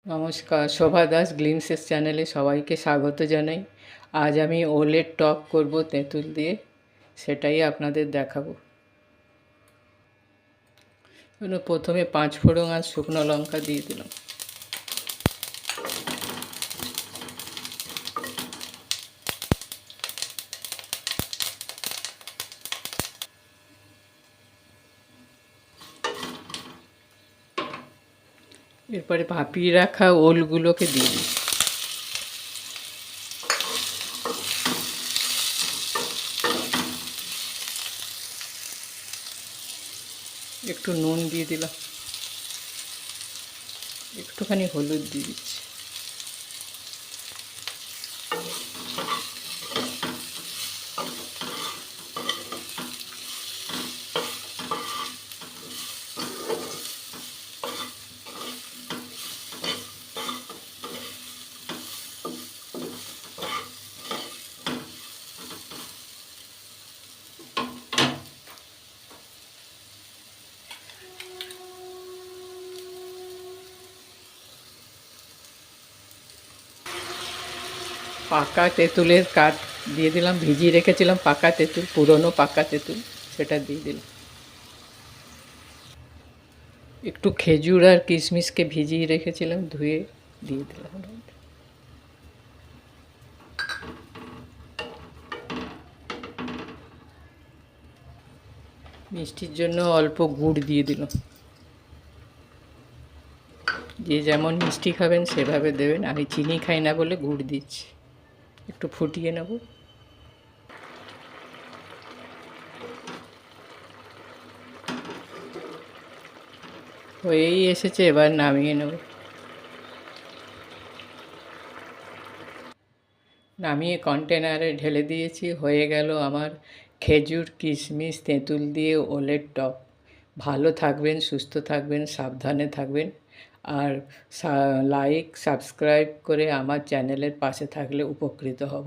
নমস্কার, শোভা দাস গ্লিমসেস চ্যানেলে সবাইকে স্বাগত জানাই। আজ আমি ওলের টক করব তেঁতুল দিয়ে, সেটাই আপনাদের দেখাবো। প্রথমে 5 ফোড়ন আর শুকনো লঙ্কা দিয়ে দিলাম। এরপরে ভাপিয়ে রাখা ওলগুলোকে দিয়ে দিই। একটু নুন দিয়ে দিলাম, একটুখানি হলুদ দিয়ে দিচ্ছি। পাকা তেঁতুলের কাঠ দিয়ে দিলাম, ভিজিয়ে রেখেছিলাম পাকা তেঁতুল, পুরনো পাকা তেঁতুল, সেটা দিয়ে দিলাম। একটু খেজুর আর কিশমিশকে ভিজিয়ে রেখেছিলাম, ধুয়ে দিয়ে দিলাম। মিষ্টির জন্য অল্প গুড় দিয়ে দিলাম। যে যেমন মিষ্টি খাবেন সেভাবে দেবেন, আমি চিনি খাই না বলে গুড় দিচ্ছি। একটু ফুটিয়ে নেব। হয়েই এসেছে, এবার নামিয়ে নেব। নামিয়ে কন্টেনারে ঢেলে দিয়েছি। হয়ে গেল আমার খেজুর কিশমিশ তেঁতুল দিয়ে ওলের টক। ভালো থাকবেন, সুস্থ থাকবেন, সাবধানে থাকবেন। আর লাইক সাবস্ক্রাইব করে আমার চ্যানেলের পাশে থাকলে উপকৃত হব।